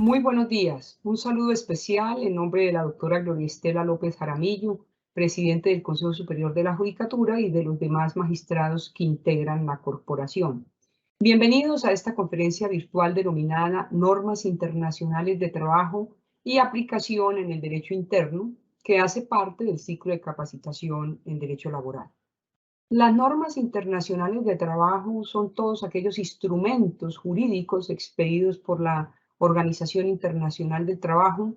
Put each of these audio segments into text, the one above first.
Muy buenos días. Un saludo especial en nombre de la doctora Gloria Estela López Jaramillo, presidente del Consejo Superior de la Judicatura y de los demás magistrados que integran la corporación. Bienvenidos a esta conferencia virtual denominada Normas Internacionales de Trabajo y Aplicación en el Derecho Interno, que hace parte del ciclo de capacitación en Derecho Laboral. Las normas internacionales de trabajo son todos aquellos instrumentos jurídicos expedidos por la Organización Internacional del Trabajo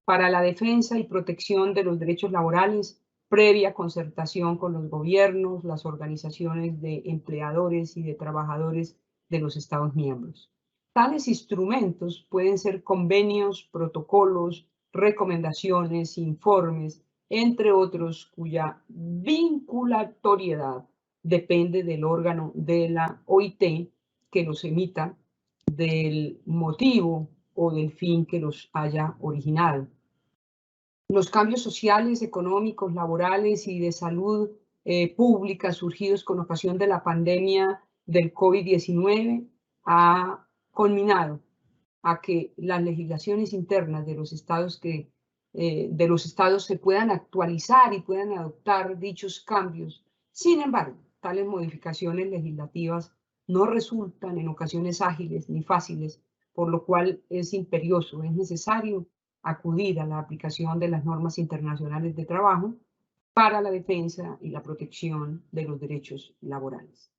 para la defensa y protección de los derechos laborales, previa concertación con los gobiernos, las organizaciones de empleadores y de trabajadores de los Estados miembros. Tales instrumentos pueden ser convenios, protocolos, recomendaciones, informes, entre otros, cuya vinculatoriedad depende del órgano de la OIT que los emita, del motivo o del fin que los haya originado. Los cambios sociales, económicos, laborales y de salud pública surgidos con ocasión de la pandemia del COVID-19 ha culminado a que las legislaciones internas de los estados se puedan actualizar y puedan adoptar dichos cambios. Sin embargo, tales modificaciones legislativas no resultan en ocasiones ágiles ni fáciles, por lo cual es imperioso, es necesario acudir a la aplicación de las normas internacionales de trabajo para la defensa y la protección de los derechos laborales.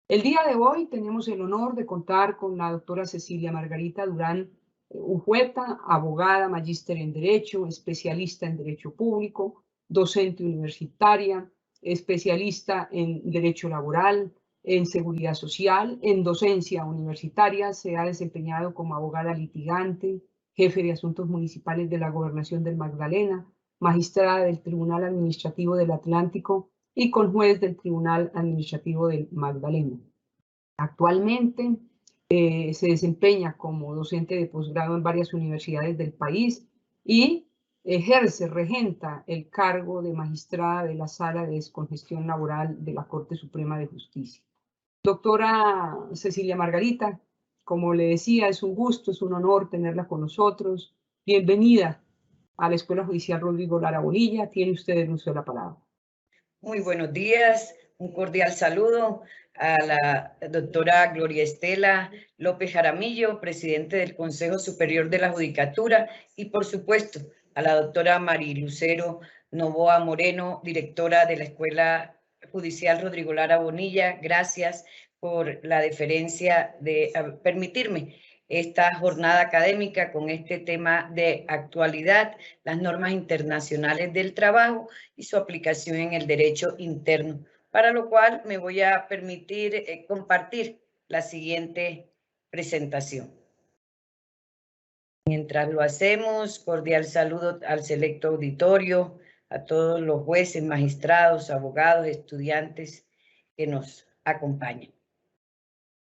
El día de hoy tenemos el honor de contar con la doctora Cecilia Margarita Durán Ujueta, abogada, magíster en Derecho, especialista en Derecho Público, docente universitaria, especialista en Derecho Laboral, en Seguridad Social, en docencia universitaria. Se ha desempeñado como abogada litigante, jefe de asuntos municipales de la Gobernación del Magdalena, magistrada del Tribunal Administrativo del Atlántico y conjuez del Tribunal Administrativo del Magdalena. Actualmente se desempeña como docente de posgrado en varias universidades del país y regenta el cargo de magistrada de la Sala de Descongestión Laboral de la Corte Suprema de Justicia. Doctora Cecilia Margarita, como le decía, es un gusto, es un honor tenerla con nosotros. Bienvenida a la Escuela Judicial Rodrigo Lara Bonilla. Tiene usted el uso de la palabra. Muy buenos días, un cordial saludo a la doctora Gloria Estela López Jaramillo, presidente del Consejo Superior de la Judicatura, y por supuesto a la doctora Mari Lucero Novoa Moreno, directora de la Escuela Judicial Rodrigo Lara Bonilla. Gracias por la deferencia de permitirme esta jornada académica con este tema de actualidad, las normas internacionales del trabajo y su aplicación en el derecho interno, para lo cual me voy a permitir compartir la siguiente presentación. Mientras lo hacemos, cordial saludo al selecto auditorio, a todos los jueces, magistrados, abogados, estudiantes que nos acompañan.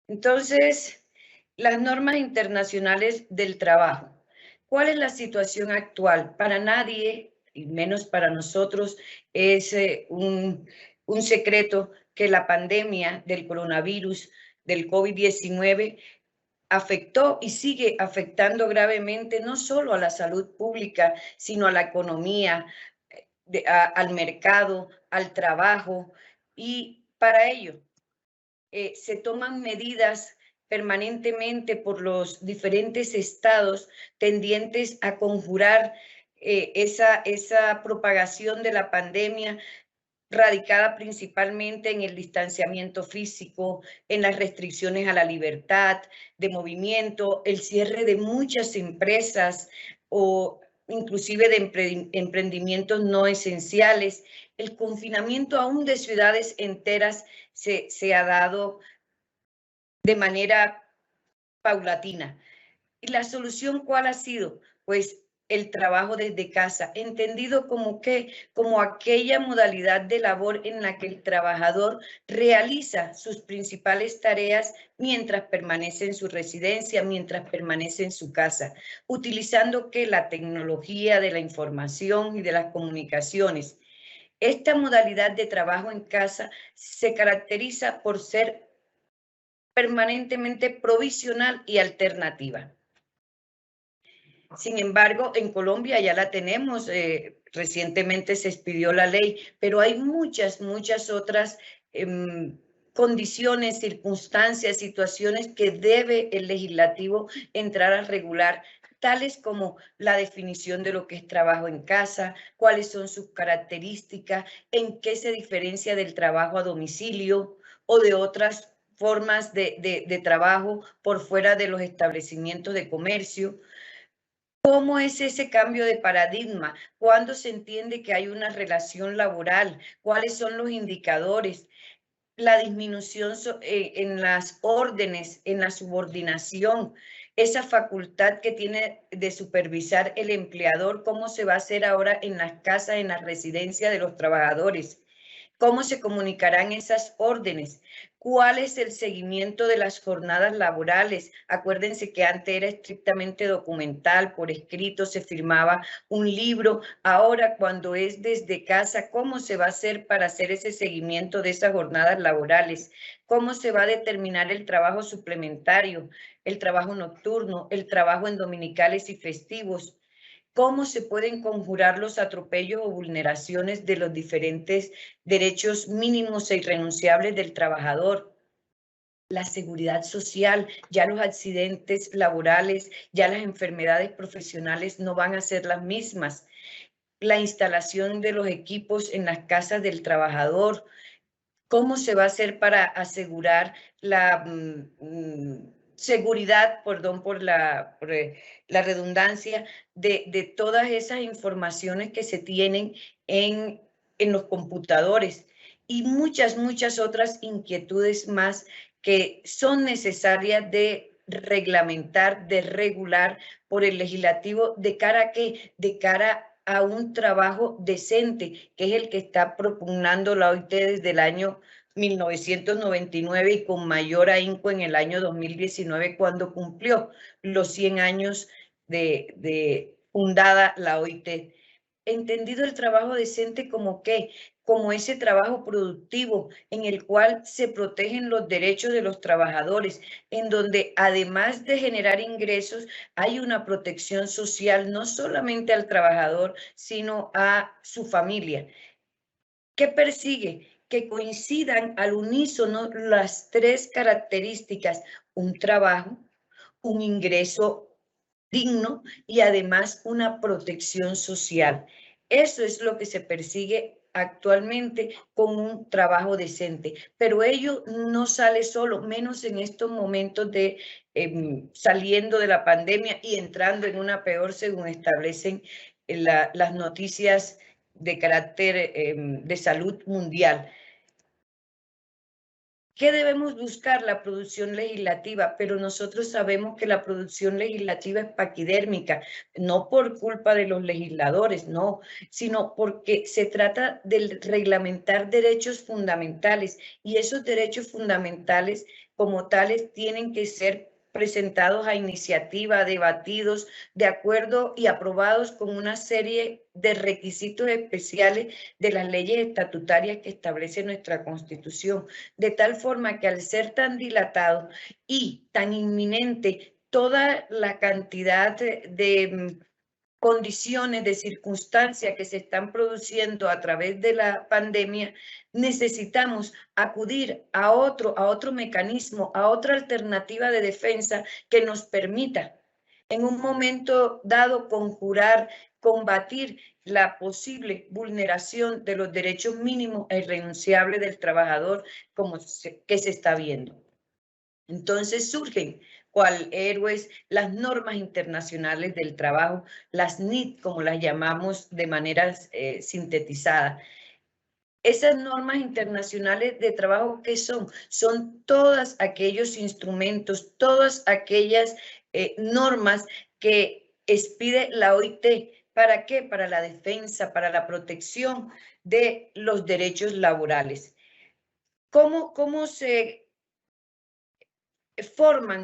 Entonces, las normas internacionales del trabajo. ¿Cuál es la situación actual? Para nadie, y menos para nosotros, es un secreto que la pandemia del coronavirus, del COVID-19, afectó y sigue afectando gravemente no solo a la salud pública, sino a la economía, al mercado, al trabajo. Y para ello, se toman medidas permanentemente por los diferentes estados tendientes a conjurar esa propagación de la pandemia, radicada principalmente en el distanciamiento físico, en las restricciones a la libertad de movimiento, el cierre de muchas empresas o inclusive de emprendimientos no esenciales. El confinamiento aún de ciudades enteras se ha dado de manera paulatina. ¿Y la solución cuál ha sido? Pues el trabajo desde casa, entendido como aquella modalidad de labor en la que el trabajador realiza sus principales tareas mientras permanece en su residencia, mientras permanece en su casa, utilizando la tecnología de la información y de las comunicaciones. Esta modalidad de trabajo en casa se caracteriza por ser permanentemente provisional y alternativa. Sin embargo, en Colombia ya la tenemos, recientemente se expidió la ley, pero hay muchas otras condiciones, circunstancias, situaciones que debe el legislativo entrar a regular, tales como la definición de lo que es trabajo en casa, cuáles son sus características, en qué se diferencia del trabajo a domicilio o de otras formas de trabajo por fuera de los establecimientos de comercio. ¿Cómo es ese cambio de paradigma? ¿Cuándo se entiende que hay una relación laboral? ¿Cuáles son los indicadores? La disminución en las órdenes, en la subordinación, esa facultad que tiene de supervisar el empleador, ¿cómo se va a hacer ahora en las casas, en las residencias de los trabajadores? ¿Cómo se comunicarán esas órdenes? ¿Cuál es el seguimiento de las jornadas laborales? Acuérdense que antes era estrictamente documental, por escrito, se firmaba un libro. Ahora, cuando es desde casa, ¿cómo se va a hacer para hacer ese seguimiento de esas jornadas laborales? ¿Cómo se va a determinar el trabajo suplementario, el trabajo nocturno, el trabajo en dominicales y festivos? ¿Cómo se pueden conjurar los atropellos o vulneraciones de los diferentes derechos mínimos e irrenunciables del trabajador? La seguridad social, ya los accidentes laborales, ya las enfermedades profesionales no van a ser las mismas. La instalación de los equipos en las casas del trabajador, ¿cómo se va a hacer para asegurar la seguridad, perdón por la redundancia, de todas esas informaciones que se tienen en los computadores? Y muchas otras inquietudes más que son necesarias de reglamentar, de regular por el legislativo, ¿de cara a qué? De cara a un trabajo decente, que es el que está propugnando la OIT desde el año 1999 y con mayor ahínco en el año 2019, cuando cumplió los 100 años de fundada la OIT. Entendido el trabajo decente como qué, como ese trabajo productivo en el cual se protegen los derechos de los trabajadores, en donde además de generar ingresos, hay una protección social no solamente al trabajador, sino a su familia. ¿Qué persigue? Que coincidan al unísono las tres características: un trabajo, un ingreso digno y además una protección social. Eso es lo que se persigue actualmente con un trabajo decente, pero ello no sale solo, menos en estos momentos de saliendo de la pandemia y entrando en una peor, según establecen las noticias de carácter de salud mundial. ¿Qué debemos buscar? La producción legislativa, pero nosotros sabemos que la producción legislativa es paquidérmica, no por culpa de los legisladores, no, sino porque se trata de reglamentar derechos fundamentales, y esos derechos fundamentales como tales tienen que ser presentados a iniciativa, debatidos, de acuerdo y aprobados con una serie de requisitos especiales de las leyes estatutarias que establece nuestra Constitución, de tal forma que al ser tan dilatado y tan inminente toda la cantidad de condiciones, de circunstancias que se están produciendo a través de la pandemia, necesitamos acudir a otro mecanismo, a otra alternativa de defensa que nos permita en un momento dado conjurar, combatir la posible vulneración de los derechos mínimos e irrenunciables del trabajador que se está viendo. Entonces surgen cual héroes las normas internacionales del trabajo, las NIT, como las llamamos de manera sintetizada. Esas normas internacionales de trabajo, ¿qué son? Son todos aquellos instrumentos, todas aquellas normas que expide la OIT. ¿Para qué? Para la defensa, para la protección de los derechos laborales. ¿Cómo se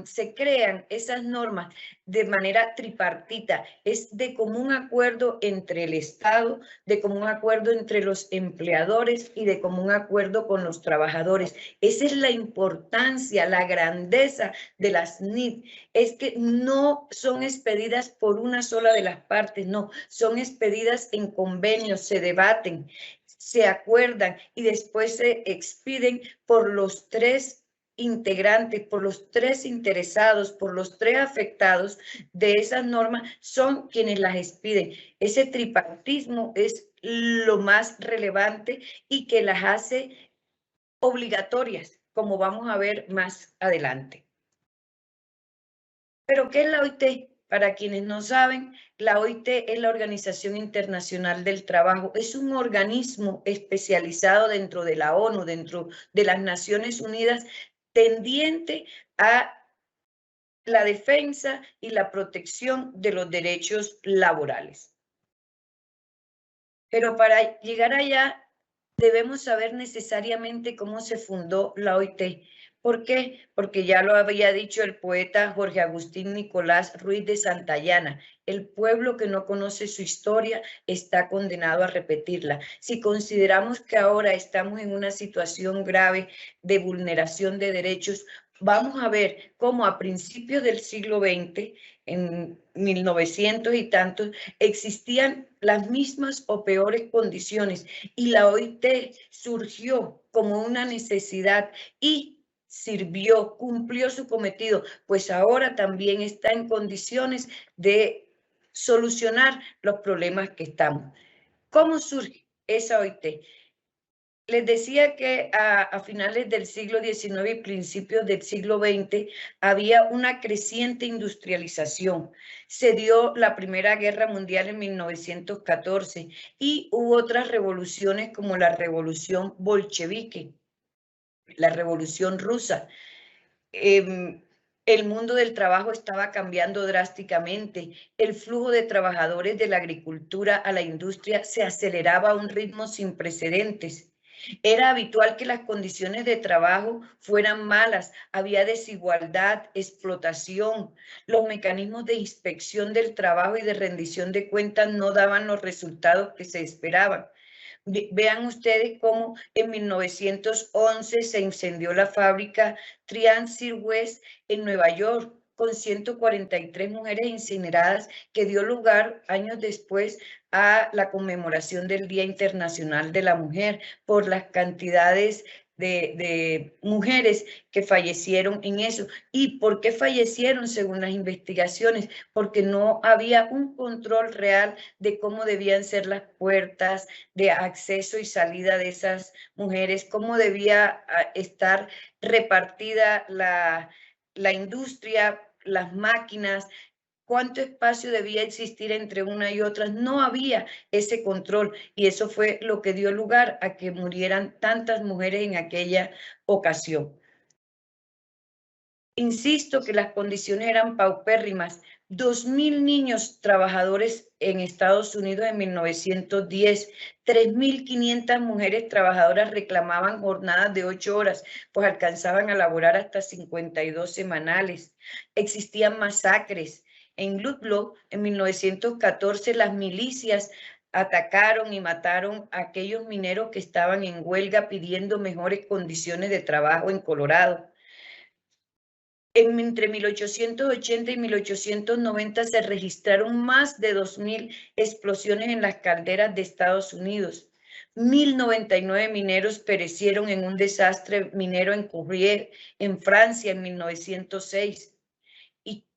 se crean esas normas de manera tripartita, es de común acuerdo entre el Estado, de común acuerdo entre los empleadores y de común acuerdo con los trabajadores. Esa es la importancia, la grandeza de las NIT, es que no son expedidas por una sola de las partes, no, son expedidas en convenios, se debaten, se acuerdan y después se expiden por los tres integrantes, por los tres interesados, por los tres afectados de esas normas, son quienes las expiden. Ese tripartismo es lo más relevante y que las hace obligatorias, como vamos a ver más adelante. ¿Pero qué es la OIT? Para quienes no saben, la OIT es la Organización Internacional del Trabajo. Es un organismo especializado dentro de la ONU, dentro de las Naciones Unidas, tendiente a la defensa y la protección de los derechos laborales. Pero para llegar allá debemos saber necesariamente cómo se fundó la OIT. ¿Por qué? Porque ya lo había dicho el poeta Jorge Agustín Nicolás Ruiz de Santayana: el pueblo que no conoce su historia está condenado a repetirla. Si consideramos que ahora estamos en una situación grave de vulneración de derechos, vamos a ver cómo a principios del siglo XX, en 1900 y tantos, existían las mismas o peores condiciones y la OIT surgió como una necesidad y sirvió, cumplió su cometido, pues ahora también está en condiciones de solucionar los problemas que estamos. ¿Cómo surge esa OIT? Les decía que a finales del siglo XIX y principios del siglo XX había una creciente industrialización. Se dio la Primera Guerra Mundial en 1914 y hubo otras revoluciones como la Revolución Bolchevique, la Revolución Rusa. El mundo del trabajo estaba cambiando drásticamente. El flujo de trabajadores de la agricultura a la industria se aceleraba a un ritmo sin precedentes. Era habitual que las condiciones de trabajo fueran malas, había desigualdad, explotación, los mecanismos de inspección del trabajo y de rendición de cuentas no daban los resultados que se esperaban. Vean ustedes cómo en 1911 se incendió la fábrica Triansir West en Nueva York, con 143 mujeres incineradas, que dio lugar años después a la conmemoración del Día Internacional de la Mujer por las cantidades de mujeres que fallecieron en eso. ¿Y por qué fallecieron? Según las investigaciones, porque no había un control real de cómo debían ser las puertas de acceso y salida de esas mujeres, cómo debía estar repartida la industria, las máquinas, cuánto espacio debía existir entre una y otra. No había ese control y eso fue lo que dio lugar a que murieran tantas mujeres en aquella ocasión. Insisto que las condiciones eran paupérrimas. 2.000 niños trabajadores en Estados Unidos en 1910, 3.500 mujeres trabajadoras reclamaban jornadas de 8 horas, pues alcanzaban a laborar hasta 52 semanales. Existían masacres. En Ludlow, en 1914, las milicias atacaron y mataron a aquellos mineros que estaban en huelga pidiendo mejores condiciones de trabajo en Colorado. Entre 1880 y 1890 se registraron más de 2.000 explosiones en las calderas de Estados Unidos. 1.099 mineros perecieron en un desastre minero en Courrières, en Francia, en 1906.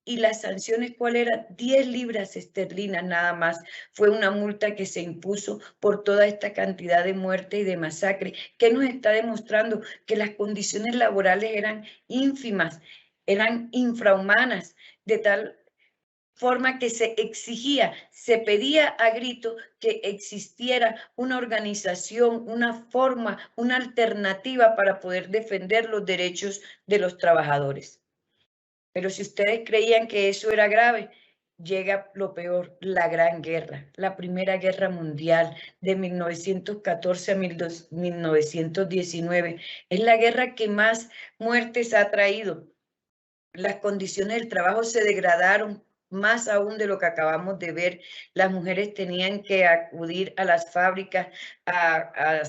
¿Y las sanciones cuáles eran? 10 libras esterlinas nada más. Fue una multa que se impuso por toda esta cantidad de muerte y de masacre, que nos está demostrando que las condiciones laborales eran ínfimas, eran infrahumanas, de tal forma que se exigía, se pedía a grito que existiera una organización, una forma, una alternativa para poder defender los derechos de los trabajadores. Pero si ustedes creían que eso era grave, llega lo peor, la Gran Guerra, la Primera Guerra Mundial de 1914 a 1919. Es la guerra que más muertes ha traído. las condiciones del trabajo se degradaron más aún de lo que acabamos de ver. Las mujeres tenían que acudir a las fábricas a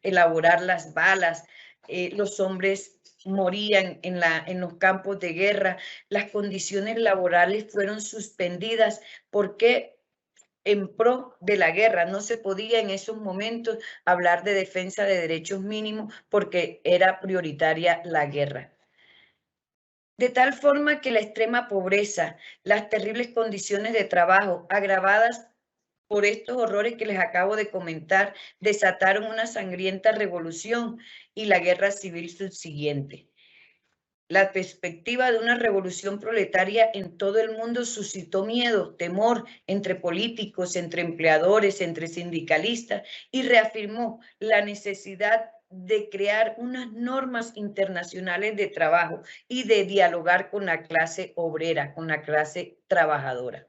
elaborar las balas. Los hombres morían en los campos de guerra. Las condiciones laborales fueron suspendidas. ¿Por qué? En pro de la guerra. No se podía en esos momentos hablar de defensa de derechos mínimos porque era prioritaria la guerra. De tal forma que la extrema pobreza, las terribles condiciones de trabajo agravadas por estos horrores que les acabo de comentar, desataron una sangrienta revolución y la guerra civil subsiguiente. La perspectiva de una revolución proletaria en todo el mundo suscitó miedo, temor entre políticos, entre empleadores, entre sindicalistas y reafirmó la necesidad de crear unas normas internacionales de trabajo y de dialogar con la clase obrera, con la clase trabajadora.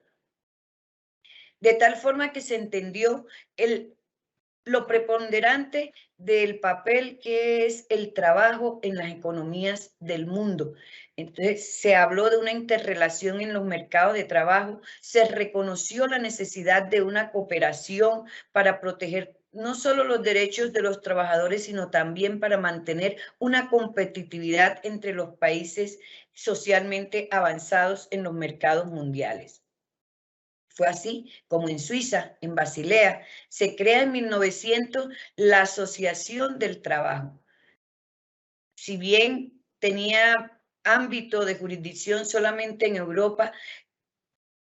De tal forma que se entendió lo preponderante del papel que es el trabajo en las economías del mundo. Entonces, se habló de una interrelación en los mercados de trabajo, se reconoció la necesidad de una cooperación para proteger no solo los derechos de los trabajadores, sino también para mantener una competitividad entre los países socialmente avanzados en los mercados mundiales. Fue así como en Suiza, en Basilea, se crea en 1900 la Asociación del Trabajo. Si bien tenía ámbito de jurisdicción solamente en Europa,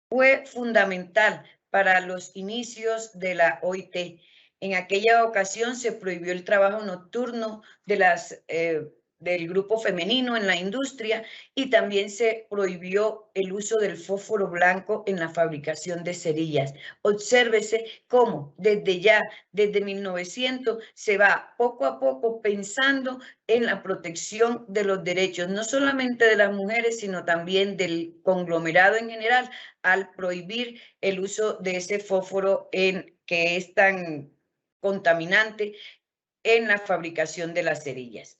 fue fundamental para los inicios de la OIT. En aquella ocasión se prohibió el trabajo nocturno del grupo femenino en la industria y también se prohibió el uso del fósforo blanco en la fabricación de cerillas. Obsérvese cómo desde 1900 se va poco a poco pensando en la protección de los derechos, no solamente de las mujeres, sino también del conglomerado en general, al prohibir el uso de ese fósforo que es tan contaminante en la fabricación de las cerillas.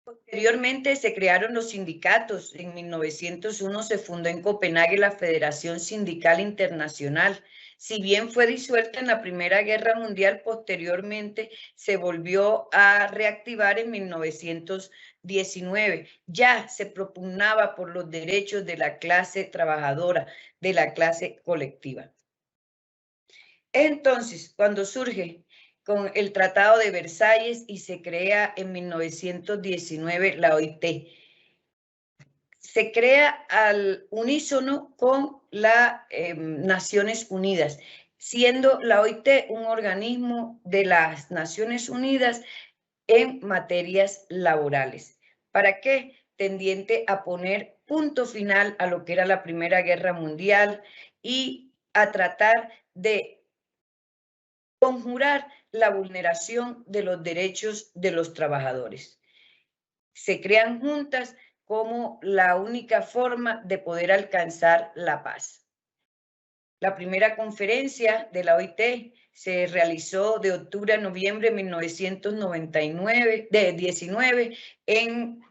Posteriormente se crearon los sindicatos. En 1901 se fundó en Copenhague la Federación Sindical Internacional. Si bien fue disuelta en la Primera Guerra Mundial, posteriormente se volvió a reactivar en 1919. Ya se propugnaba por los derechos de la clase trabajadora, de la clase colectiva. Entonces, cuando surge con el Tratado de Versalles y se crea en 1919 la OIT, se crea al unísono con las Naciones Unidas, siendo la OIT un organismo de las Naciones Unidas en materias laborales. ¿Para qué? Tendiente a poner punto final a lo que era la Primera Guerra Mundial y a tratar de conjurar la vulneración de los derechos de los trabajadores. Se crean juntas como la única forma de poder alcanzar la paz. La primera conferencia de la OIT se realizó de octubre a noviembre de 1919 en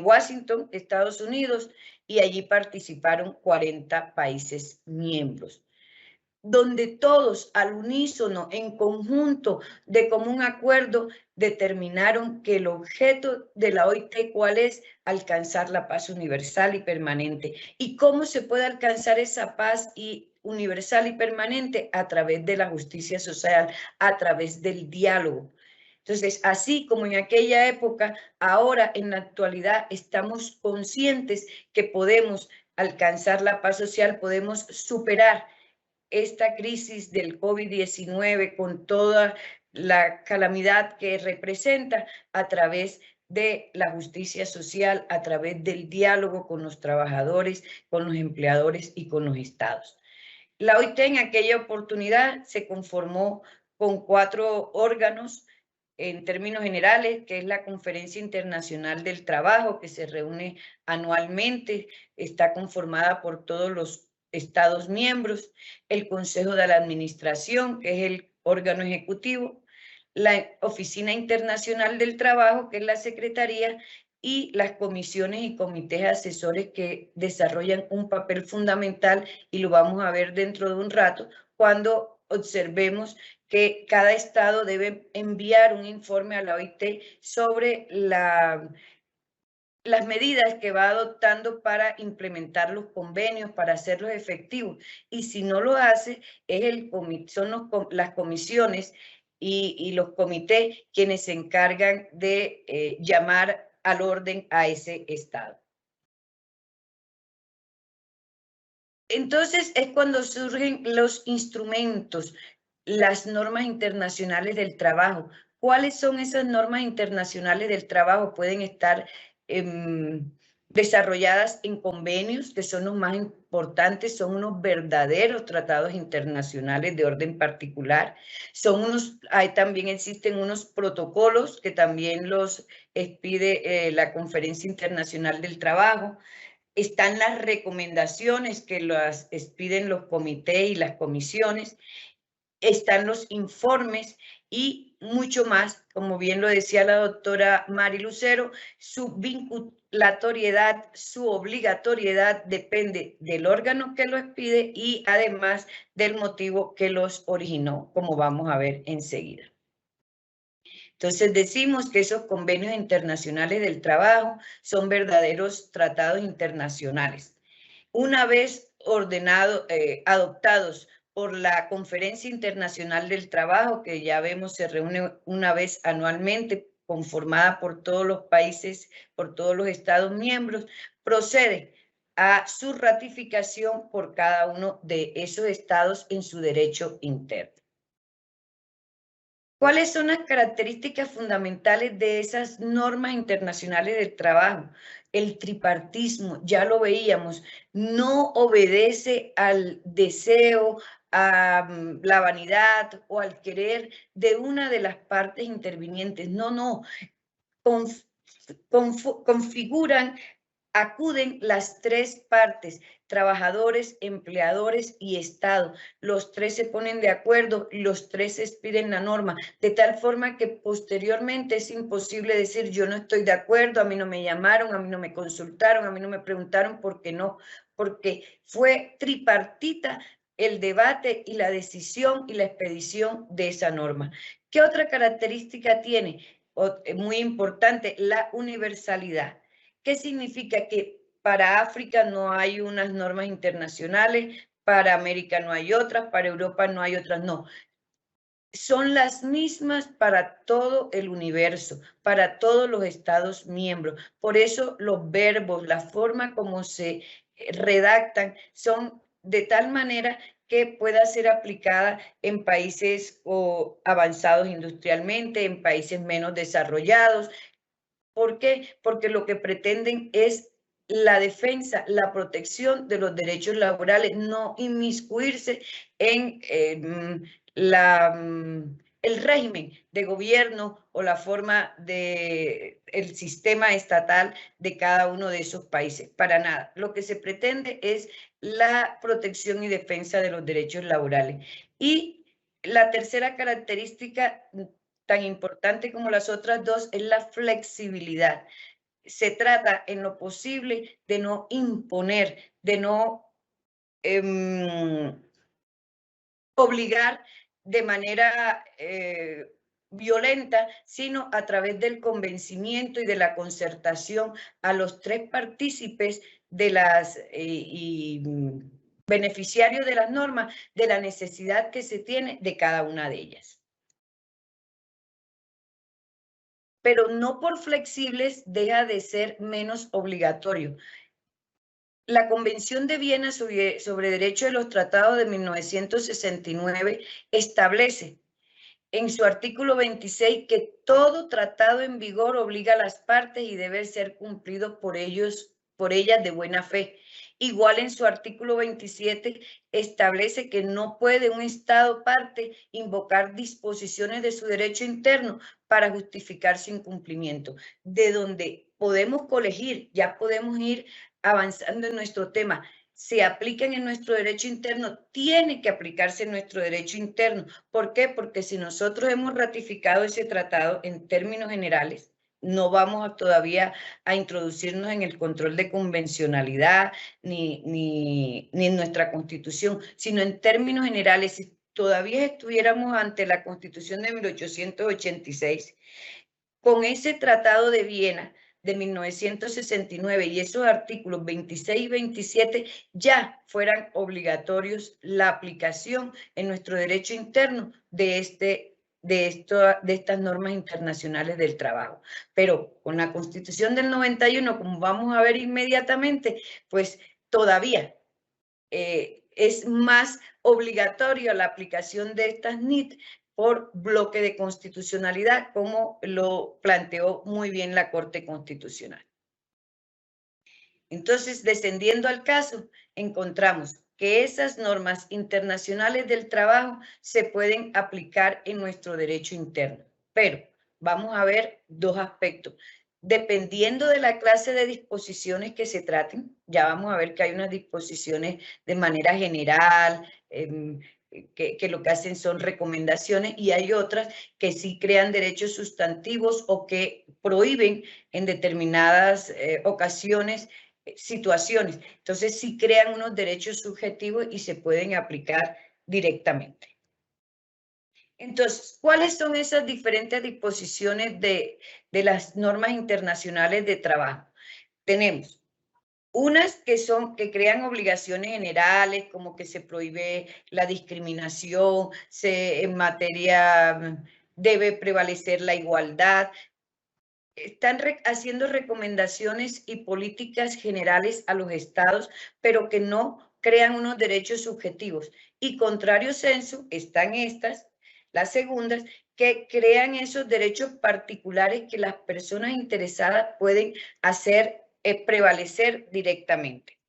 Washington, Estados Unidos, y allí participaron 40 países miembros, donde todos al unísono, en conjunto, de común acuerdo, determinaron que el objeto de la OIT, ¿cuál es? Alcanzar la paz universal y permanente. ¿Y cómo se puede alcanzar esa paz universal y permanente? A través de la justicia social, a través del diálogo. Entonces, así como en aquella época, ahora en la actualidad estamos conscientes que podemos alcanzar la paz social, podemos superar esta crisis del COVID-19 con toda la calamidad que representa a través de la justicia social, a través del diálogo con los trabajadores, con los empleadores y con los estados. La OIT en aquella oportunidad se conformó con 4 órganos en términos generales, que es la Conferencia Internacional del Trabajo, que se reúne anualmente, está conformada por todos los Estados miembros, el Consejo de la Administración, que es el órgano ejecutivo, la Oficina Internacional del Trabajo, que es la Secretaría, y las comisiones y comités asesores que desarrollan un papel fundamental, y lo vamos a ver dentro de un rato, cuando observemos que cada estado debe enviar un informe a la OIT sobre las medidas que va adoptando para implementar los convenios, para hacerlos efectivos. Y si no lo hace, son las comisiones y los comités quienes se encargan de llamar al orden a ese estado. Entonces es cuando surgen los instrumentos, las normas internacionales del trabajo. ¿Cuáles son esas normas internacionales del trabajo? Pueden estar desarrolladas en convenios, que son los más importantes, son unos verdaderos tratados internacionales de orden particular. También existen unos protocolos que también los expide la Conferencia Internacional del Trabajo. Están las recomendaciones que las expiden los comités y las comisiones, están los informes y mucho más, como bien lo decía la doctora Mari Lucero, su vinculatoriedad, su obligatoriedad depende del órgano que lo expide y además del motivo que los originó, como vamos a ver enseguida. Entonces decimos que esos convenios internacionales del trabajo son verdaderos tratados internacionales. Una vez adoptados por la Conferencia Internacional del Trabajo, que ya vemos se reúne una vez anualmente, conformada por todos los países, por todos los Estados miembros, procede a su ratificación por cada uno de esos estados en su derecho interno. ¿Cuáles son las características fundamentales de esas normas internacionales del trabajo? El tripartismo, ya lo veíamos, no obedece al deseo, a la vanidad o al querer de una de las partes intervinientes. No. Acuden las tres partes, trabajadores, empleadores y Estado. Los tres se ponen de acuerdo, los tres expiden la norma, de tal forma que posteriormente es imposible decir yo no estoy de acuerdo, a mí no me llamaron, a mí no me consultaron, a mí no me preguntaron, ¿por qué no? Porque fue tripartita el debate y la decisión y la expedición de esa norma. ¿Qué otra característica tiene? Muy importante, la universalidad. ¿Qué significa? Que para África no hay unas normas internacionales, para América no hay otras, para Europa no hay otras, no. Son las mismas para todo el universo, para todos los Estados miembros. Por eso los verbos, la forma como se redactan, son de tal manera que pueda ser aplicada en países avanzados industrialmente, en países menos desarrollados. ¿Por qué? Porque lo que pretenden es la defensa, la protección de los derechos laborales, no inmiscuirse en el régimen de gobierno o la forma de el sistema estatal de cada uno de esos países. Para nada. Lo que se pretende es la protección y defensa de los derechos laborales. Y la tercera característica, tan importante como las otras dos, es la flexibilidad. Se trata en lo posible de no imponer, de no obligar de manera violenta, sino a través del convencimiento y de la concertación a los tres partícipes de beneficiarios de las normas, de la necesidad que se tiene de cada una de ellas. Pero no por flexibles deja de ser menos obligatorio. La Convención de Viena sobre Derecho de los Tratados de 1969 establece en su artículo 26 que todo tratado en vigor obliga a las partes y debe ser cumplido por ellas de buena fe. Igual en su artículo 27 establece que no puede un Estado parte invocar disposiciones de su derecho interno para justificar su incumplimiento. De donde podemos colegir, ya podemos ir avanzando en nuestro tema, se aplican en nuestro derecho interno, tiene que aplicarse en nuestro derecho interno. ¿Por qué? Porque si nosotros hemos ratificado ese tratado en términos generales, no vamos todavía a introducirnos en el control de convencionalidad ni en nuestra Constitución, sino en términos generales. Si todavía estuviéramos ante la Constitución de 1886, con ese Tratado de Viena de 1969 y esos artículos 26 y 27 ya fueran obligatorios la aplicación en nuestro derecho interno de estas normas internacionales del trabajo. Pero con la Constitución del 91, como vamos a ver inmediatamente, pues todavía es más obligatoria la aplicación de estas NIT por bloque de constitucionalidad, como lo planteó muy bien la Corte Constitucional. Entonces, descendiendo al caso, encontramos que esas normas internacionales del trabajo se pueden aplicar en nuestro derecho interno, pero vamos a ver dos aspectos. Dependiendo de la clase de disposiciones que se traten, ya vamos a ver que hay unas disposiciones de manera general, que lo que hacen son recomendaciones, y hay otras que sí crean derechos sustantivos o que prohíben en determinadas ocasiones situaciones. Entonces sí crean unos derechos subjetivos y se pueden aplicar directamente. Entonces, ¿cuáles son esas diferentes disposiciones de las normas internacionales de trabajo? Tenemos unas que crean obligaciones generales, como que se prohíbe la discriminación, en materia debe prevalecer la igualdad. Están haciendo recomendaciones y políticas generales a los estados, pero que no crean unos derechos subjetivos. Y contrario censo, están estas, las segundas, que crean esos derechos particulares que las personas interesadas pueden hacer prevalecer directamente.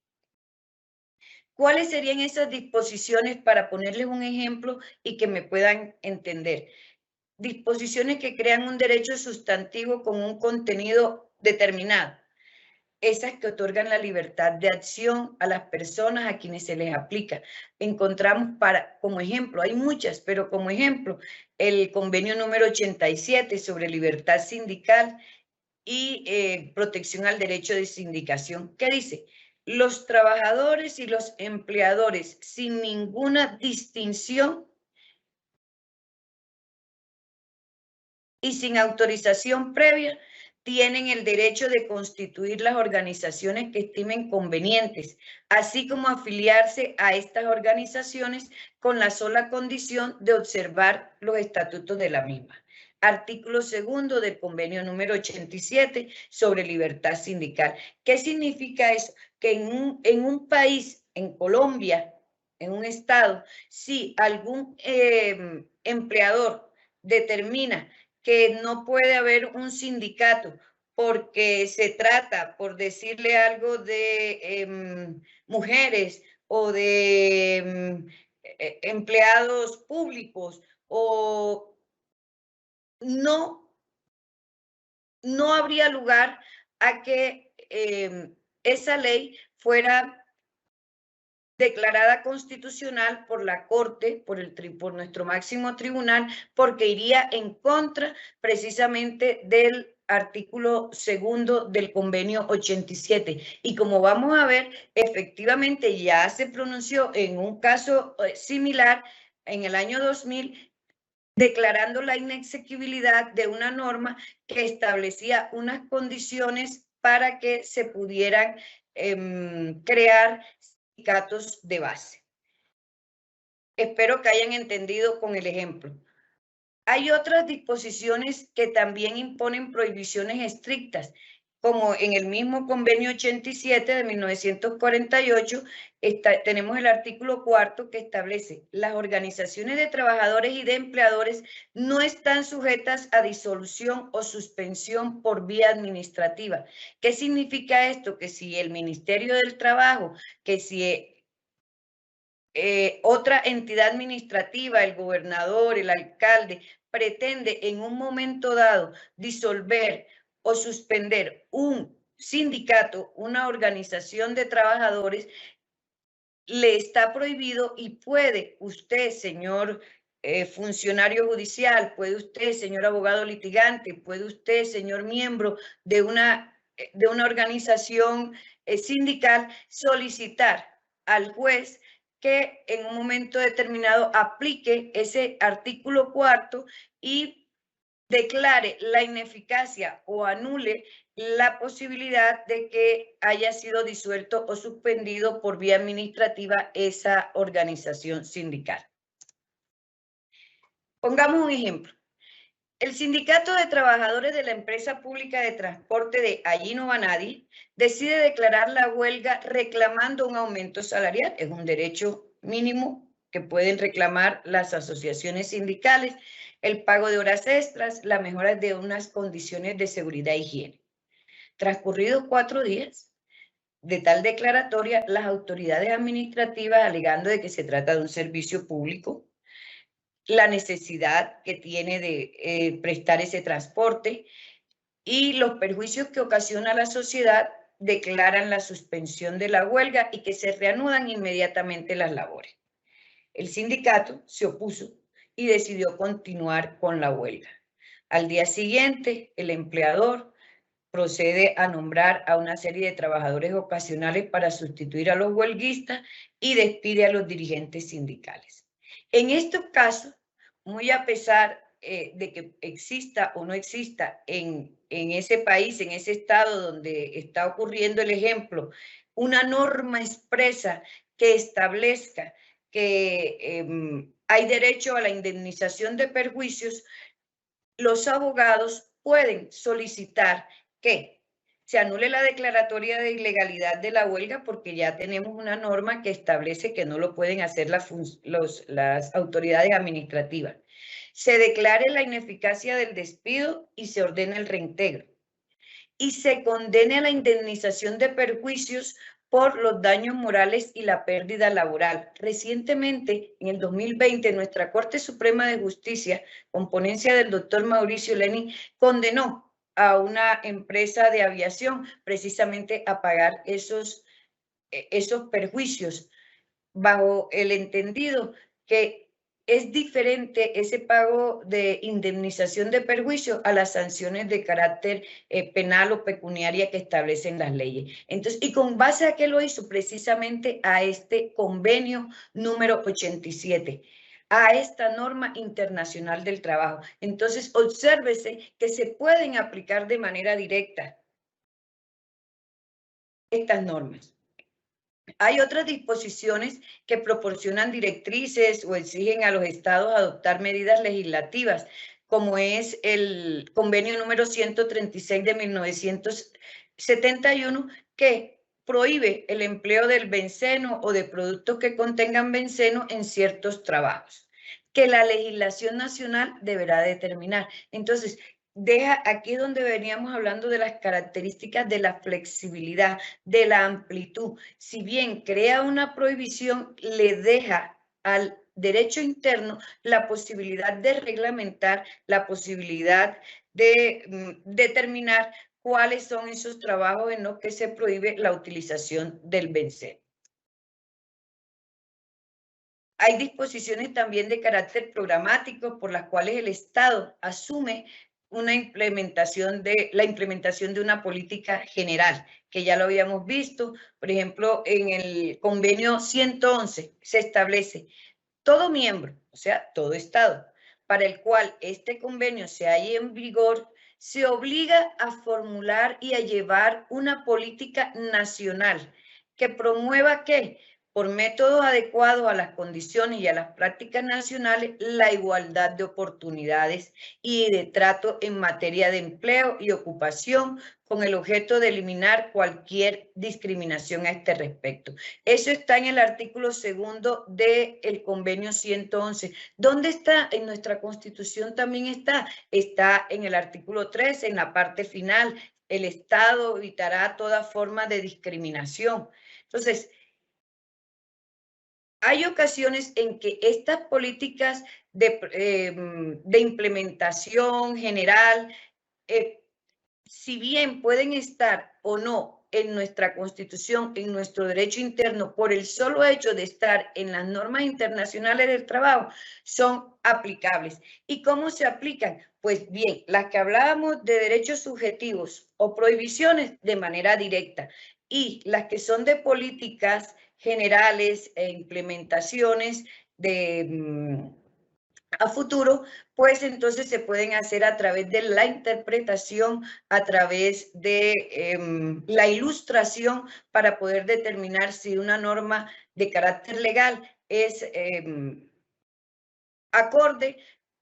¿Cuáles serían esas disposiciones para ponerles un ejemplo y que me puedan entender? Disposiciones que crean un derecho sustantivo con un contenido determinado. Esas que otorgan la libertad de acción a las personas a quienes se les aplica. Encontramos como ejemplo, hay muchas, pero como ejemplo, el convenio número 87 sobre libertad sindical y protección al derecho de sindicación. ¿Qué dice? Los trabajadores y los empleadores, sin ninguna distinción y sin autorización previa, tienen el derecho de constituir las organizaciones que estimen convenientes, así como afiliarse a estas organizaciones con la sola condición de observar los estatutos de la misma. Artículo 2 del convenio número 87 sobre libertad sindical. ¿Qué significa eso? Que en un país, en Colombia, en un estado, si algún empleador determina que no puede haber un sindicato porque se trata, por decirle algo, de mujeres o de empleados públicos, o no habría lugar a que esa ley fuera declarada constitucional por la Corte, por nuestro máximo tribunal, porque iría en contra precisamente del artículo 2 del convenio 87. Y como vamos a ver, efectivamente ya se pronunció en un caso similar en el año 2000, declarando la inexequibilidad de una norma que establecía unas condiciones para que se pudieran crear sindicatos de base. Espero que hayan entendido con el ejemplo. Hay otras disposiciones que también imponen prohibiciones estrictas, como en el mismo convenio 87 de 1948, tenemos el artículo 4 que establece: las organizaciones de trabajadores y de empleadores no están sujetas a disolución o suspensión por vía administrativa. ¿Qué significa esto? Que si el Ministerio del Trabajo, que si otra entidad administrativa, el gobernador, el alcalde, pretende en un momento dado disolver o suspender un sindicato, una organización de trabajadores, le está prohibido y puede usted, señor funcionario judicial, puede usted, señor abogado litigante, puede usted, señor miembro de una organización sindical, solicitar al juez que en un momento determinado aplique ese artículo 4 y declare la ineficacia o anule la posibilidad de que haya sido disuelto o suspendido por vía administrativa esa organización sindical. Pongamos un ejemplo. El Sindicato de Trabajadores de la Empresa Pública de Transporte de Allí no va nadie decide declarar la huelga reclamando un aumento salarial. Es un derecho mínimo que pueden reclamar las asociaciones sindicales, el pago de horas extras, la mejora de unas condiciones de seguridad e higiene. Transcurridos 4 días de tal declaratoria, las autoridades administrativas, alegando de que se trata de un servicio público, la necesidad que tiene de prestar ese transporte y los perjuicios que ocasiona a la sociedad, declaran la suspensión de la huelga y que se reanudan inmediatamente las labores. El sindicato se opuso y decidió continuar con la huelga. Al día siguiente, el empleador procede a nombrar a una serie de trabajadores ocasionales para sustituir a los huelguistas y despide a los dirigentes sindicales. En estos casos, muy a pesar de que exista o no exista en ese país, en ese estado donde está ocurriendo el ejemplo, una norma expresa que establezca que hay derecho a la indemnización de perjuicios, los abogados pueden solicitar que se anule la declaratoria de ilegalidad de la huelga porque ya tenemos una norma que establece que no lo pueden hacer las autoridades administrativas. Se declare la ineficacia del despido y se ordena el reintegro. Y se condene a la indemnización de perjuicios por los daños morales y la pérdida laboral. Recientemente, en el 2020, nuestra Corte Suprema de Justicia, con ponencia del doctor Mauricio Lenin, condenó a una empresa de aviación precisamente a pagar esos perjuicios, bajo el entendido que es diferente ese pago de indemnización de perjuicio a las sanciones de carácter penal o pecuniaria que establecen las leyes. Entonces, ¿y con base a qué lo hizo? Precisamente a este convenio número 87, a esta norma internacional del trabajo. Entonces, obsérvese que se pueden aplicar de manera directa estas normas. Hay otras disposiciones que proporcionan directrices o exigen a los estados adoptar medidas legislativas, como es el convenio número 136 de 1971, que prohíbe el empleo del benceno o de productos que contengan benceno en ciertos trabajos, que la legislación nacional deberá determinar. Entonces, aquí es donde veníamos hablando de las características de la flexibilidad, de la amplitud. Si bien crea una prohibición, le deja al derecho interno la posibilidad de reglamentar, la posibilidad de determinar cuáles son esos trabajos en los que se prohíbe la utilización del benceno. Hay disposiciones también de carácter programático por las cuales el Estado asume la implementación de una política general, que ya lo habíamos visto. Por ejemplo, en el convenio 111 se establece todo miembro, o sea, todo Estado, para el cual este convenio se halle en vigor, se obliga a formular y a llevar una política nacional que promueva ¿qué? Por métodos adecuados a las condiciones y a las prácticas nacionales, la igualdad de oportunidades y de trato en materia de empleo y ocupación, con el objeto de eliminar cualquier discriminación a este respecto. Eso está en el artículo 2 del convenio 111. ¿Dónde está? En nuestra Constitución también está. Está en el artículo 13, en la parte final. El Estado evitará toda forma de discriminación. Entonces, hay ocasiones en que estas políticas de implementación general, si bien pueden estar o no en nuestra Constitución, en nuestro derecho interno, por el solo hecho de estar en las normas internacionales del trabajo, son aplicables. ¿Y cómo se aplican? Pues bien, las que hablábamos de derechos subjetivos o prohibiciones de manera directa, y las que son de políticas generales e implementaciones de a futuro, pues entonces se pueden hacer a través de la interpretación, a través de la ilustración, para poder determinar si una norma de carácter legal es acorde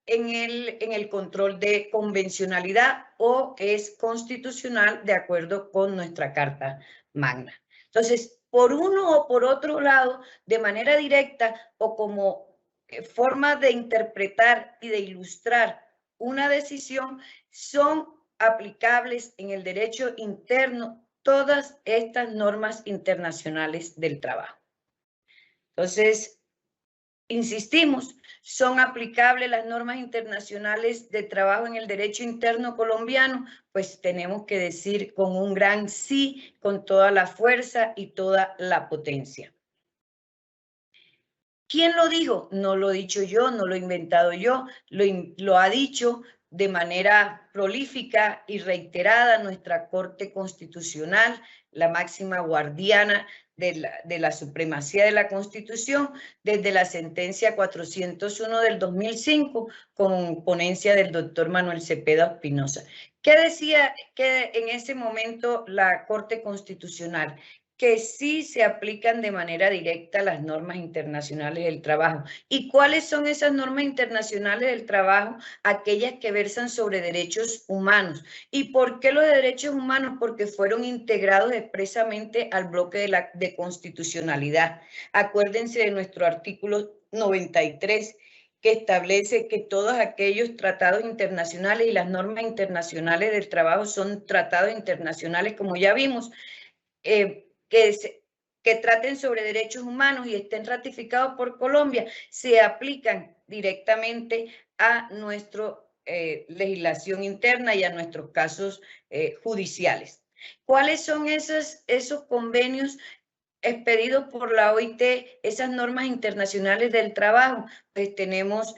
en el control de convencionalidad o es constitucional de acuerdo con nuestra Carta Magna. Entonces, por uno o por otro lado, de manera directa o como forma de interpretar y de ilustrar una decisión, son aplicables en el derecho interno todas estas normas internacionales del trabajo. Entonces, insistimos, ¿son aplicables las normas internacionales de trabajo en el derecho interno colombiano? Pues tenemos que decir con un gran sí, con toda la fuerza y toda la potencia. ¿Quién lo dijo? No lo he dicho yo, no lo he inventado yo, lo ha dicho de manera prolífica y reiterada nuestra Corte Constitucional, la máxima guardiana de la supremacía de la Constitución, desde la sentencia 401 del 2005, con ponencia del doctor Manuel Cepeda Espinosa. ¿Qué decía que en ese momento la Corte Constitucional? Que sí se aplican de manera directa las normas internacionales del trabajo. ¿Y cuáles son esas normas internacionales del trabajo? Aquellas que versan sobre derechos humanos. ¿Y por qué los derechos humanos? Porque fueron integrados expresamente al bloque de constitucionalidad. Acuérdense de nuestro artículo 93, que establece que todos aquellos tratados internacionales y las normas internacionales del trabajo son tratados internacionales, como ya vimos, que traten sobre derechos humanos y estén ratificados por Colombia, se aplican directamente a nuestra legislación interna y a nuestros casos judiciales. ¿Cuáles son esos convenios expedidos por la OIT, esas normas internacionales del trabajo? Pues tenemos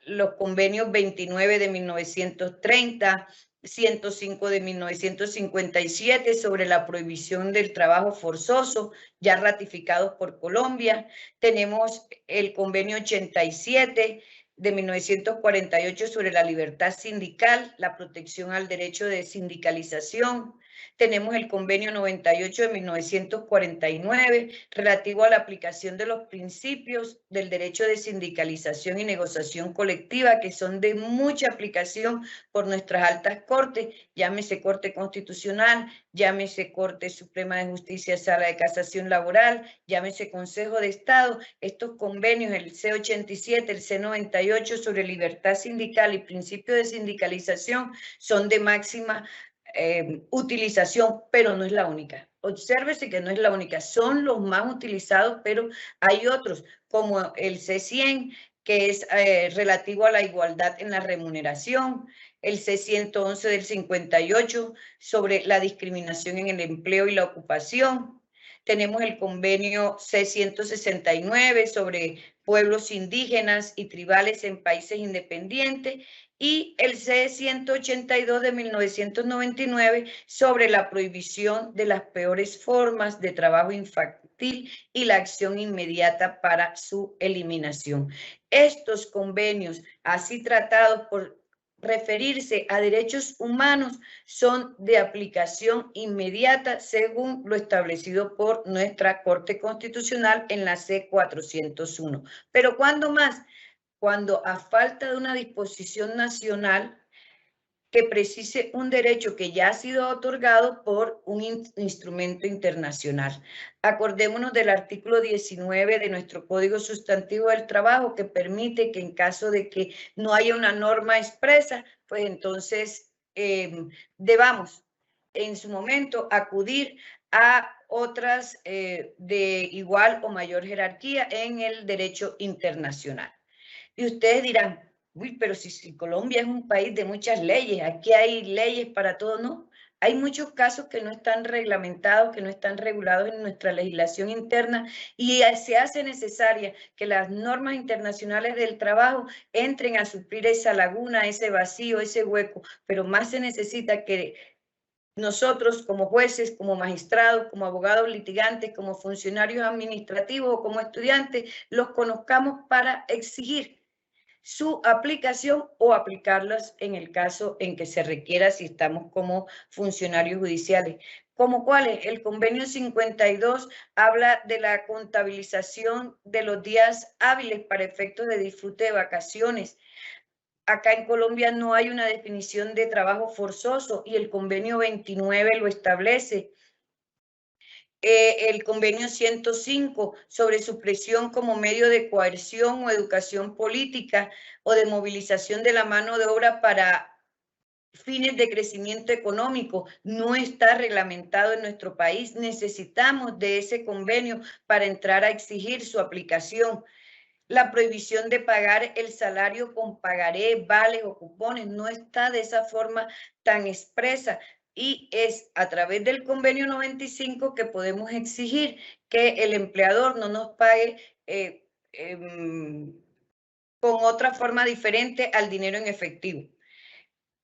los convenios 29 de 1930, 105 de 1957 sobre la prohibición del trabajo forzoso, ya ratificados por Colombia. Tenemos el convenio 87 de 1948 sobre la libertad sindical, la protección al derecho de sindicalización. Tenemos el convenio 98 de 1949 relativo a la aplicación de los principios del derecho de sindicalización y negociación colectiva, que son de mucha aplicación por nuestras altas cortes, llámese Corte Constitucional, llámese Corte Suprema de Justicia, Sala de Casación Laboral, llámese Consejo de Estado. Estos convenios, el C87, el C98 sobre libertad sindical y principio de sindicalización, son de máxima utilización, pero no es la única. Obsérvese que no es la única, son los más utilizados, pero hay otros, como el C100, que es relativo a la igualdad en la remuneración, el C111 del 58 sobre la discriminación en el empleo y la ocupación. Tenemos el convenio C169 sobre pueblos indígenas y tribales en países independientes, y el C182 de 1999 sobre la prohibición de las peores formas de trabajo infantil y la acción inmediata para su eliminación. Estos convenios, así tratados por referirse a derechos humanos, son de aplicación inmediata según lo establecido por nuestra Corte Constitucional en la C401. Pero ¿cuándo más? Cuando a falta de una disposición nacional que precise un derecho que ya ha sido otorgado por un instrumento internacional. Acordémonos del artículo 19 de nuestro Código Sustantivo del Trabajo, que permite que en caso de que no haya una norma expresa, pues entonces debamos en su momento acudir a otras de igual o mayor jerarquía en el derecho internacional. Y ustedes dirán, uy, pero si Colombia es un país de muchas leyes, aquí hay leyes para todo, ¿no? Hay muchos casos que no están reglamentados, que no están regulados en nuestra legislación interna y se hace necesaria que las normas internacionales del trabajo entren a suplir esa laguna, ese vacío, ese hueco, pero más se necesita que nosotros como jueces, como magistrados, como abogados litigantes, como funcionarios administrativos o como estudiantes, los conozcamos para exigir su aplicación o aplicarlas en el caso en que se requiera si estamos como funcionarios judiciales. ¿Como cuáles? El convenio 52 habla de la contabilización de los días hábiles para efectos de disfrute de vacaciones. Acá en Colombia no hay una definición de trabajo forzoso y el convenio 29 lo establece. El convenio 105 sobre supresión como medio de coerción o educación política o de movilización de la mano de obra para fines de crecimiento económico no está reglamentado en nuestro país. Necesitamos de ese convenio para entrar a exigir su aplicación. La prohibición de pagar el salario con pagaré, vales o cupones no está de esa forma tan expresa y es a través del convenio 95 que podemos exigir que el empleador no nos pague con otra forma diferente al dinero en efectivo.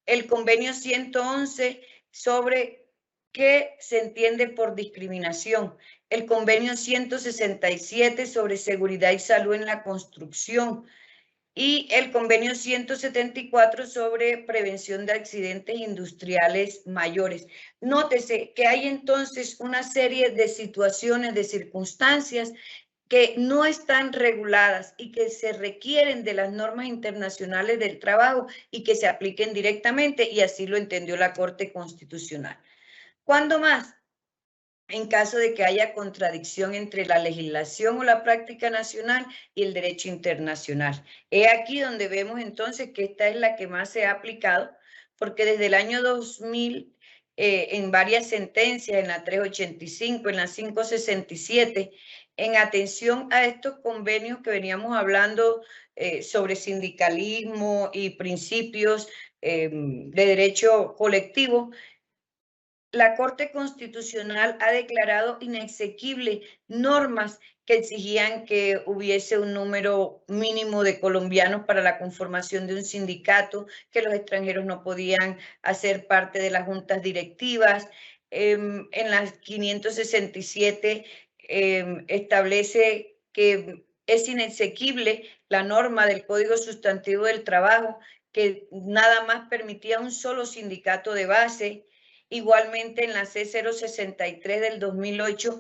El convenio 111 sobre qué se entiende por discriminación. El convenio 167 sobre seguridad y salud en la construcción. Y el convenio 174 sobre prevención de accidentes industriales mayores. Nótese que hay entonces una serie de situaciones, de circunstancias que no están reguladas y que se requieren de las normas internacionales del trabajo y que se apliquen directamente, y así lo entendió la Corte Constitucional. ¿Cuándo más? En caso de que haya contradicción entre la legislación o la práctica nacional y el derecho internacional. He aquí donde vemos entonces que esta es la que más se ha aplicado, porque desde el año 2000, en varias sentencias, en la 385, en la 567, en atención a estos convenios que veníamos hablando sobre sindicalismo y principios de derecho colectivo, la Corte Constitucional ha declarado inexequible normas que exigían que hubiese un número mínimo de colombianos para la conformación de un sindicato, que los extranjeros no podían hacer parte de las juntas directivas. En las 567 establece que es inexequible la norma del Código Sustantivo del Trabajo, que nada más permitía un solo sindicato de base. Igualmente, en la C063 del 2008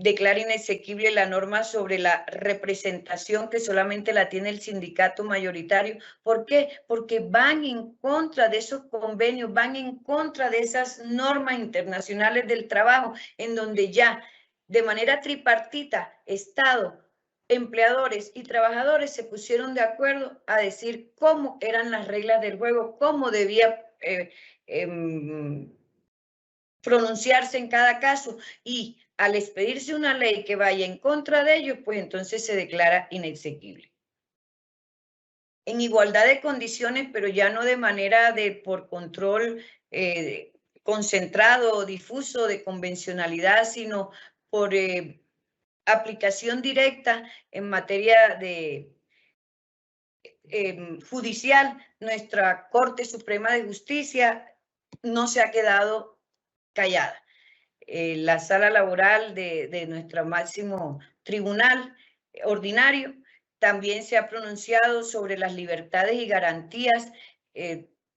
declara inexequible la norma sobre la representación, que solamente la tiene el sindicato mayoritario. ¿Por qué? Porque van en contra de esos convenios, van en contra de esas normas internacionales del trabajo, en donde ya de manera tripartita, Estado, empleadores y trabajadores se pusieron de acuerdo a decir cómo eran las reglas del juego, cómo debía pronunciarse en cada caso, y al expedirse una ley que vaya en contra de ellos, pues entonces se declara inexequible. En igualdad de condiciones, pero ya no de manera de por control concentrado o difuso de convencionalidad, sino por aplicación directa en materia de judicial. Nuestra Corte Suprema de Justicia no se ha quedado callada. La sala laboral de nuestro máximo tribunal ordinario también se ha pronunciado sobre las libertades y garantías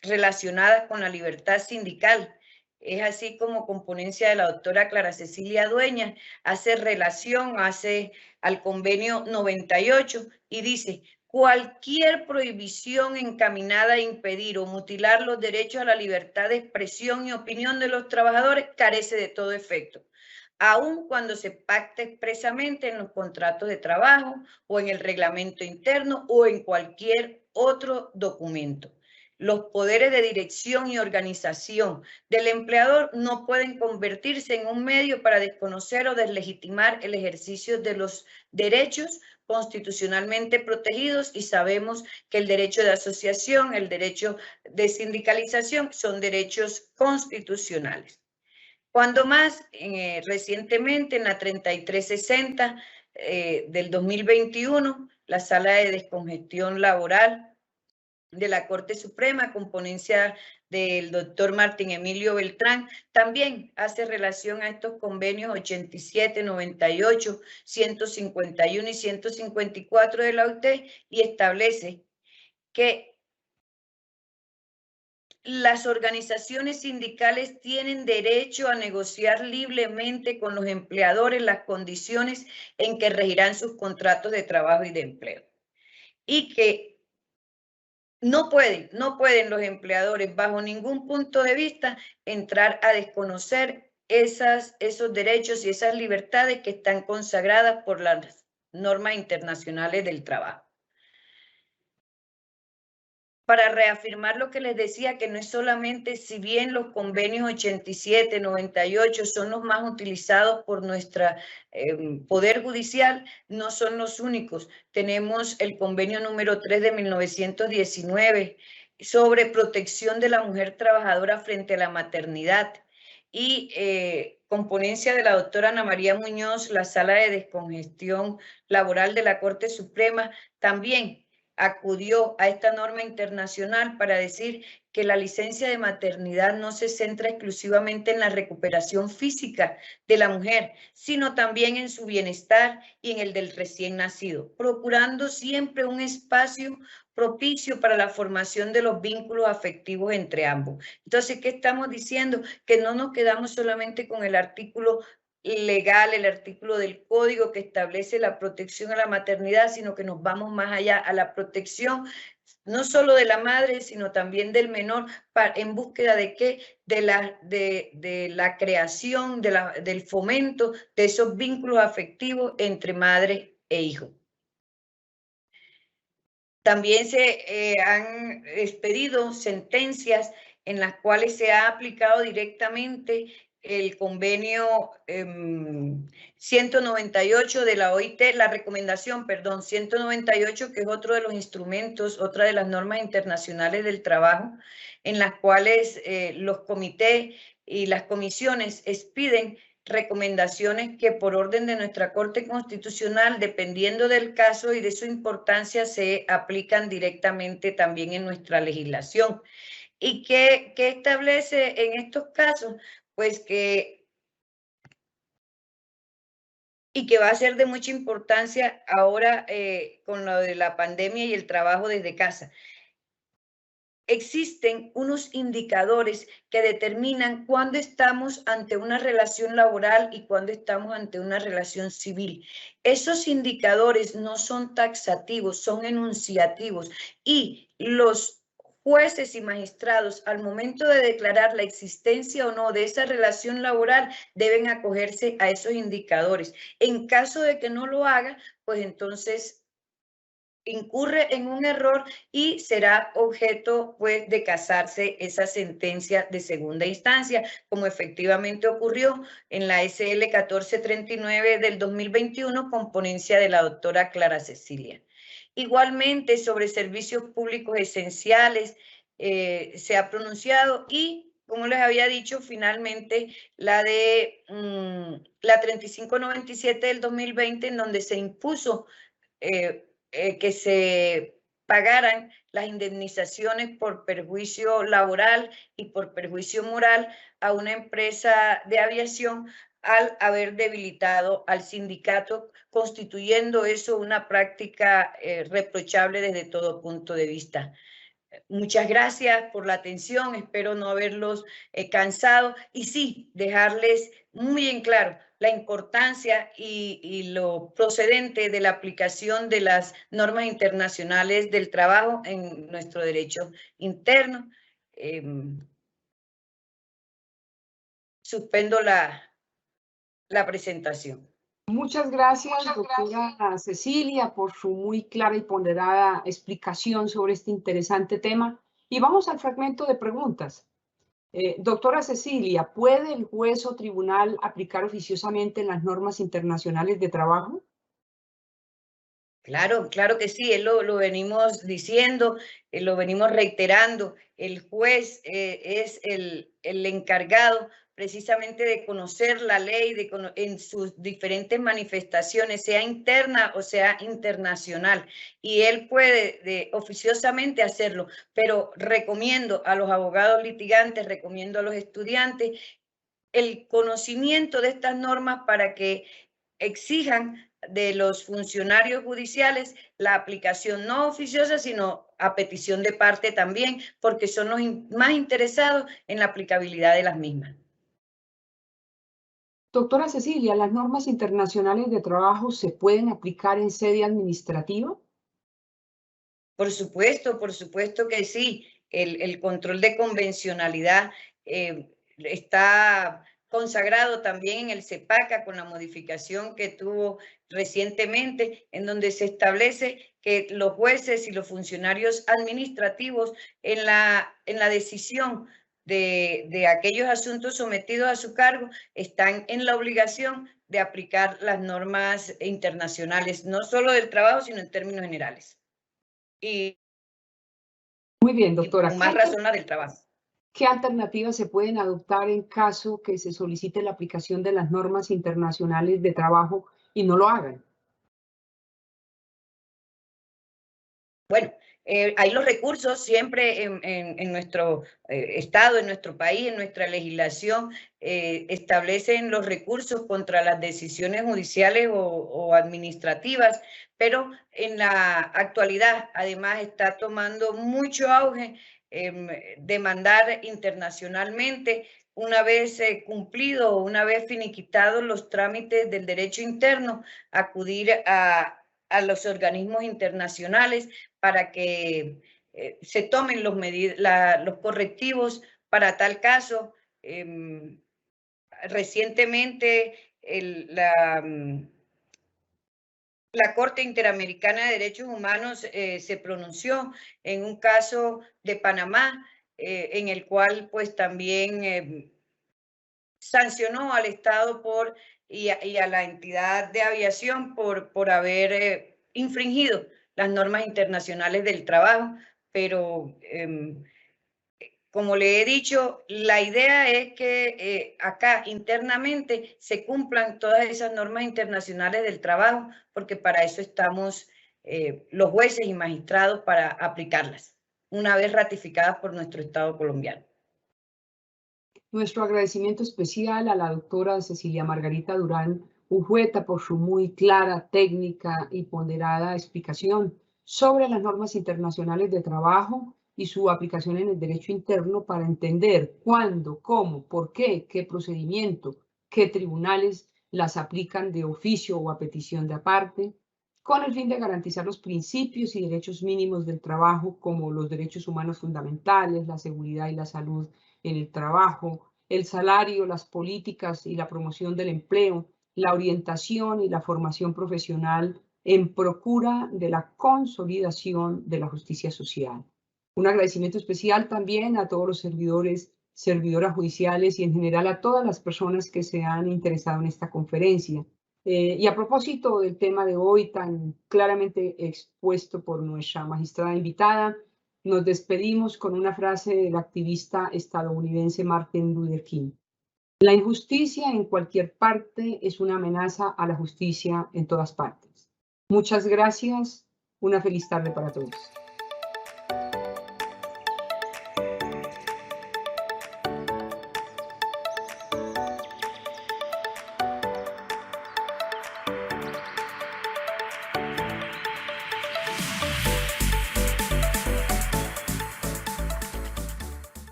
relacionadas con la libertad sindical. Es así como, con ponencia de la doctora Clara Cecilia Dueñas, hace relación al convenio 98 y dice: cualquier prohibición encaminada a impedir o mutilar los derechos a la libertad de expresión y opinión de los trabajadores carece de todo efecto, aun cuando se pacte expresamente en los contratos de trabajo o en el reglamento interno o en cualquier otro documento. los poderes de dirección y organización del empleador no pueden convertirse en un medio para desconocer o deslegitimar el ejercicio de los derechos constitucionalmente protegidos, y sabemos que el derecho de asociación, el derecho de sindicalización son derechos constitucionales. Cuando más recientemente, en la 3360 del 2021, la Sala de Descongestión Laboral de la Corte Suprema, con ponencia del doctor Martín Emilio Beltrán, también hace relación a estos convenios 87, 98, 151 y 154 de la OIT, y establece que las organizaciones sindicales tienen derecho a negociar libremente con los empleadores las condiciones en que regirán sus contratos de trabajo y de empleo. Y que no pueden los empleadores bajo ningún punto de vista entrar a desconocer esos derechos y esas libertades que están consagradas por las normas internacionales del trabajo. Para reafirmar lo que les decía, que no es solamente, si bien los convenios 87, 98 son los más utilizados por nuestro Poder Judicial, no son los únicos. Tenemos el convenio número 3 de 1919 sobre protección de la mujer trabajadora frente a la maternidad, y con ponencia de la doctora Ana María Muñoz, la Sala de Descongestión Laboral de la Corte Suprema también acudió a esta norma internacional para decir que la licencia de maternidad no se centra exclusivamente en la recuperación física de la mujer, sino también en su bienestar y en el del recién nacido, procurando siempre un espacio propicio para la formación de los vínculos afectivos entre ambos. Entonces, ¿qué estamos diciendo? Que no nos quedamos solamente con el artículo legal, el artículo del código que establece la protección a la maternidad, sino que nos vamos más allá, a la protección no solo de la madre, sino también del menor, en búsqueda de qué, de la creación, del fomento de esos vínculos afectivos entre madre e hijo. También se han expedido sentencias en las cuales se ha aplicado directamente el convenio 198 de la OIT, la recomendación, perdón, 198, que es otro de los instrumentos, otra de las normas internacionales del trabajo, en las cuales los comités y las comisiones expiden recomendaciones que por orden de nuestra Corte Constitucional, dependiendo del caso y de su importancia, se aplican directamente también en nuestra legislación. ¿Y qué establece en estos casos? Pues que va a ser de mucha importancia ahora con lo de la pandemia y el trabajo desde casa. Existen unos indicadores que determinan cuándo estamos ante una relación laboral y cuándo estamos ante una relación civil. Esos indicadores no son taxativos, son enunciativos, y los jueces y magistrados, al momento de declarar la existencia o no de esa relación laboral, deben acogerse a esos indicadores. En caso de que no lo haga, pues entonces incurre en un error y será objeto, pues, de casarse esa sentencia de segunda instancia, como efectivamente ocurrió en la SL 1439 del 2021 con ponencia de la doctora Clara Cecilia. Igualmente, sobre servicios públicos esenciales se ha pronunciado, y, como les había dicho, finalmente la de la 3597 del 2020, en donde se impuso que se pagaran las indemnizaciones por perjuicio laboral y por perjuicio moral a una empresa de aviación al haber debilitado al sindicato, constituyendo eso una práctica reprochable desde todo punto de vista. Muchas gracias por la atención, espero no haberlos cansado, y sí, dejarles muy en claro la importancia y lo procedente de la aplicación de las normas internacionales del trabajo en nuestro derecho interno. Suspendo la presentación. Muchas gracias, doctora Cecilia, por su muy clara y ponderada explicación sobre este interesante tema. Y vamos al fragmento de preguntas. Doctora Cecilia, ¿puede el juez o tribunal aplicar oficiosamente las normas internacionales de trabajo? Claro, claro que sí, lo venimos diciendo, lo venimos reiterando. El juez es el encargado precisamente de conocer la ley en sus diferentes manifestaciones, sea interna o sea internacional, y él puede oficiosamente hacerlo, pero recomiendo a los abogados litigantes, recomiendo a los estudiantes el conocimiento de estas normas para que exijan de los funcionarios judiciales la aplicación no oficiosa, sino a petición de parte también, porque son los más interesados en la aplicabilidad de las mismas. Doctora Cecilia, ¿las normas internacionales de trabajo se pueden aplicar en sede administrativa? Por supuesto que sí. El control de convencionalidad está consagrado también en el CEPACA con la modificación que tuvo recientemente, en donde se establece que los jueces y los funcionarios administrativos en la decisión de aquellos asuntos sometidos a su cargo están en la obligación de aplicar las normas internacionales, no solo del trabajo, sino en términos generales. Y Muy bien, doctora. con más razón la del trabajo. ¿Qué alternativas se pueden adoptar en caso que se solicite la aplicación de las normas internacionales de trabajo y no lo hagan? Bueno, hay los recursos siempre en nuestro estado, en nuestro país, en nuestra legislación, establecen los recursos contra las decisiones judiciales o administrativas, pero en la actualidad además está tomando mucho auge demandar internacionalmente una vez cumplido o una vez finiquitados los trámites del derecho interno, acudir a los organismos internacionales para que se tomen los correctivos para tal caso. Recientemente la Corte Interamericana de Derechos Humanos se pronunció en un caso de Panamá, en el cual pues también sancionó al Estado y a la entidad de aviación por haber infringido las normas internacionales del trabajo, pero como le he dicho, la idea es que acá internamente se cumplan todas esas normas internacionales del trabajo, porque para eso estamos los jueces y magistrados para aplicarlas, una vez ratificadas por nuestro Estado colombiano. Nuestro agradecimiento especial a la doctora Cecilia Margarita Durán Ujueta por su muy clara, técnica y ponderada explicación sobre las normas internacionales de trabajo y su aplicación en el derecho interno para entender cuándo, cómo, por qué procedimiento, qué tribunales las aplican de oficio o a petición de aparte, con el fin de garantizar los principios y derechos mínimos del trabajo como los derechos humanos fundamentales, la seguridad y la salud en el trabajo, el salario, las políticas y la promoción del empleo, la orientación y la formación profesional en procura de la consolidación de la justicia social. Un agradecimiento especial también a todos los servidores, servidoras judiciales y en general a todas las personas que se han interesado en esta conferencia. Y a propósito del tema de hoy tan claramente expuesto por nuestra magistrada invitada, nos despedimos con una frase del activista estadounidense Martin Luther King. La injusticia en cualquier parte es una amenaza a la justicia en todas partes. Muchas gracias. Una feliz tarde para todos.